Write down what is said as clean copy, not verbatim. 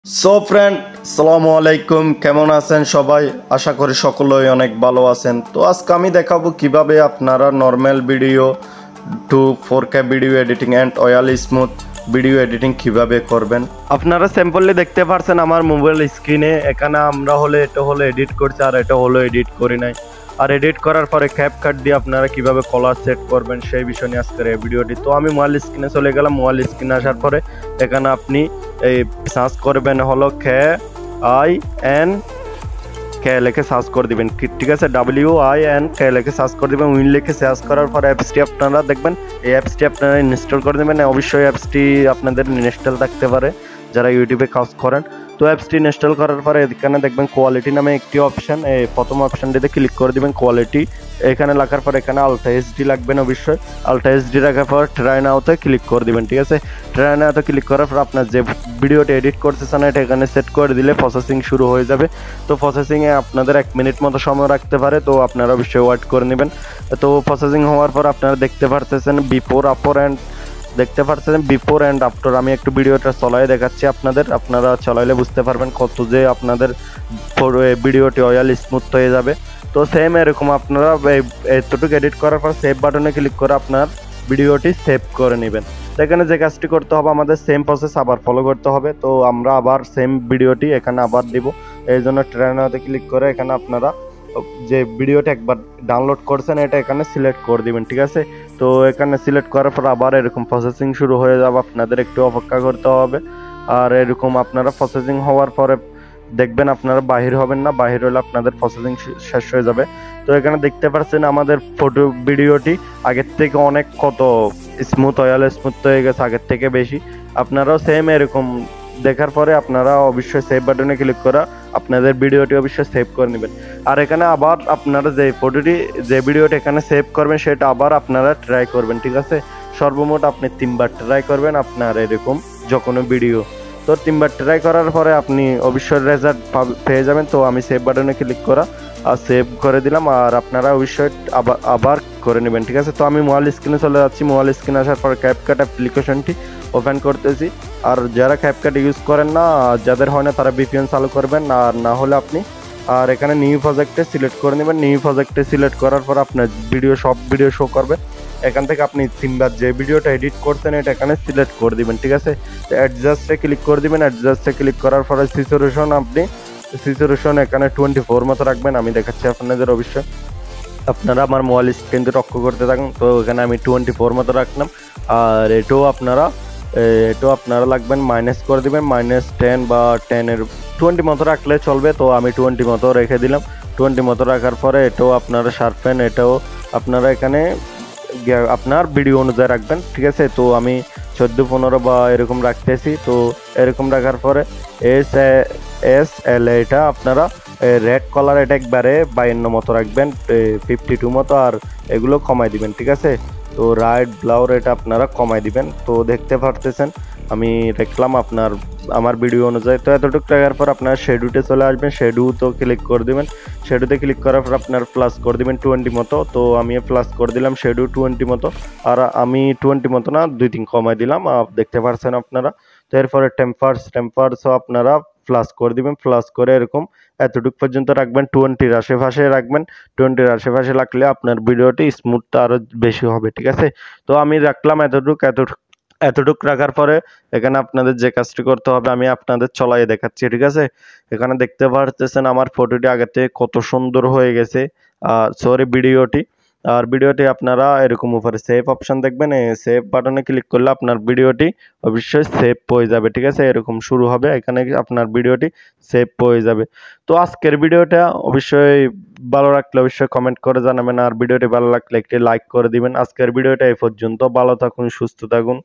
So friend, আসসালামু আলাইকুম। কেমন আছেন সবাই? আশা করি সকলেই অনেক ভালো আছেন। তো আজকে আমি দেখাবো কিভাবে আপনারা normal video to 4K video editing and oil smooth video editing কিভাবে করবেন। আপনারা সিম্পলি দেখতে পারছেন আমার মোবাইল স্ক্রিনে। এখানে আমরা এটা হলো এডিট করছি আর এটা হলো এডিট করি নাই। আর এডিট করার পরে ক্যাপকাট দিয়ে আপনারা কিভাবে কলার সেট করবেন সেই বিষয় নিয়ে আজকের এই ভিডিওটি। তো আমি মোবাইল স্ক্রিনে চলে গেলাম। মোবাইল স্ক্রিনে আসার পরে এখানে আপনি এই সার্চ করবেন হলো KIN কে লিখে সার্চ করে দিবেন, ঠিক আছে। WIN কে লিখে সার্চ করে দিবেন। উইন লিখে সার্চ করার পর অ্যাপসটি আপনারা দেখবেন। এই অ্যাপসটি আপনারা ইনস্টল করে দেবেন। অবশ্যই অ্যাপসটি আপনাদের ইনস্টল থাকতে পারে যারা ইউটিউবে কাজ করেন। তো অ্যাপসটি ইনস্টল করার পরে এখানে দেখবেন কোয়ালিটি নামে একটি অপশান, এই প্রথম অপশানটিতে ক্লিক করে দিবেন। কোয়ালিটি এখানে লেখার পর এখানে আলট্রা এইচডি লাগবেন। অবশ্যই আলট্রা এইচডি রাখার পর ট্রাই নাওতে ক্লিক করে দিবেন, ঠিক আছে। ট্রাই নাওতে ক্লিক করার পর আপনার যে ভিডিওটি এডিট করতেছেন এটা এখানে সেট করে দিলে প্রসেসিং শুরু হয়ে যাবে। তো প্রসেসিংয়ে আপনাদের 1 মিনিট মতো সময় রাখতে পারে, তো আপনারা অবশ্যই ওয়েট করে নেবেন। তো প্রসেসিং হওয়ার পর আপনারা দেখতে পারতেছেন বিফোর অ্যান্ড আফটার। আমি একটু ভিডিওটা চলাই দেখাচ্ছি আপনারা চলাইলে বুঝতে পারবেন কত যে আপনাদের ভিডিওটি অয়েল স্মুথ হয়ে যাবে। তো সেম এরকম আপনারা এতটুকু এডিট করার পর সেভ বাটনে ক্লিক করে আপনার ভিডিওটি সেভ করে নেবেন। তো এখানে যে কাজটি করতে হবে আমাদের সেম প্রসেস আবার ফলো করতে হবে। তো আমরা আবার সেম ভিডিওটি এখানে আবার দিব। এই জন্য ট্রেনারে ক্লিক করে এখানে আপনারা যে ভিডিওটা একবার ডাউনলোড করছেন এটা এখানে সিলেক্ট করে দিবেন, ঠিক আছে। তো এখানে সিলেক্ট করার পর আবার এরকম প্রসেসিং শুরু হয়ে যাবে, আপনাদের একটু অপেক্ষা করতে হবে। আর এরকম আপনারা প্রসেসিং হওয়ার পরে দেখবেন আপনারা বাহির হবেন না, বাহির হলে আপনাদের প্রসেসিং শেষ হয়ে যাবে। তো এখানে দেখতে পাচ্ছেন আমাদের ফটো ভিডিওটি আগের থেকে অনেক কত স্মুথ হয়ে গেছে, আগের থেকে বেশি। আপনারাও সেম এরকম দেখার পরে আপনারা অবশ্যই সেভ বাটনে ক্লিক করা আপনাদের ভিডিওটি অবশ্যই সেভ করে নেবেন। আর এখানে আবার আপনারা যে ভিডিওটি এখানে সেভ করবেন সেটা আবার আপনারা ট্রাই করবেন, ঠিক আছে। সর্বমোট আপনি 3বার ট্রাই করবেন আপনার এরকম যখন ভিডিও। তো 3বার ট্রাই করার পরে আপনি অবশ্যই রেজাল্ট পেয়ে যাবেন। তো আমি সেভ বাটনে ক্লিক করা আর সেভ করে দিলাম। আর আপনারা অবশ্যই আবার করে নেবেন, ঠিক আছে। তো আমি মোবাইল স্ক্রিনে চলে যাচ্ছি। মোবাইল স্ক্রিনে আসার পর ক্যাপকাট অ্যাপ্লিকেশনটি ওপেন করতেছি। আর যারা ক্যাপকাট ইউজ করেন না, যাদের হয় না, তারা VPN চালু করবেন। আর না হলে আপনি আর এখানে নিউ প্রজেক্টে সিলেক্ট করে নেবেন। নিউ প্রজেক্টে সিলেক্ট করার পর আপনার সব ভিডিও শো করবে। এখান থেকে আপনি 3বার যে ভিডিওটা এডিট করছেন এটা এখানে সিলেক্ট করে দিবেন, ঠিক আছে। তো অ্যাডজাস্টে ক্লিক করে দিবেন। অ্যাডজাস্টে ক্লিক করার পরে সিচুয়েশন এখানে 24 মতো রাখবেন। আমি দেখাচ্ছি আপনাদের। অবশ্যই আপনারা আমার মোবাইল স্ক্রিন লক্ষ্য করতে থাকুন। তো এখানে আমি 24 মতো রাখলাম। আর এটাও আপনারা লাগবেন মাইনাস করে দিবেন, -10 বা 10-এর 20 মতো রাখলে চলবে। তো আমি 20 মতো রেখে দিলাম। 20 মতো রাখার পরে এটাও আপনারা শার্পেন, এটাও আপনারা এখানে আপনার ভিডিও অনুযায়ী রাখবেন, ঠিক আছে। তো আমি 14-15 বা এরকম রাখতেছি। তো এরকম রাখার পরে SL এটা আপনারা রেড কালার এটা একবারে 52 মতো রাখবেন, 52 মতো। আর এগুলো কমাই দিবেন, ঠিক আছে। তো রাইট ব্লাউর এটা আপনারা কমাই দিবেন। তো দেখতে পারতেছেন আমি দেখলাম আমার ভিডিও অনুযায়ী। তো এতটুকু রাখার পর আপনার শেডুতে চলে আসবেন। শেডুতে ক্লিক করে দিবেন। শেডুতে ক্লিক করার পর আপনার প্লাস করে দিবেন 20 মতো। তো আমি প্লাস করে দিলাম শেডু 20 মতো। আর আমি 20 মতো না, 2-3 কমাই দিলাম, দেখতে পারছেন আপনারা। তো এরপরে টেম্পারসও আপনারা প্লাস করে দিবেন। প্লাস করে এরকম এতটুকু পর্যন্ত রাখবেন। 20-র আশেপাশে রাখবেন। 20-র আশেপাশে রাখলে আপনার ভিডিওটি স্মুথটা আরও বেশি হবে, ঠিক আছে। তো আমি রাখলাম এতটুকু রাখার পরে এখানে আপনাদের যে কাজটি করতে হবে আমি আপনাদের চলাই দেখাচ্ছি, ঠিক আছে। এখানে দেখতে পারতেছেন আমার ফটোটি আগে থেকে কত সুন্দর হয়ে গেছে, ভিডিওটি। আর ভিডিওটি আপনারা এরকম উপরে সেভ অপশন দেখবেন। এই সেভ বাটনে ক্লিক করলে আপনার ভিডিওটি অবশ্যই সেভ হয়ে যাবে, ঠিক আছে। এরকম শুরু হবে, এখানে আপনার ভিডিওটি সেভ হয়ে যাবে। তো আজকের ভিডিওটা অবশ্যই ভালো লাগলে অবশ্যই কমেন্ট করে জানাবেন। আর ভিডিওটি ভালো লাগলে একটি লাইক করে দিবেন। আজকের ভিডিওটা এই পর্যন্ত। ভালো থাকুন, সুস্থ থাকুন।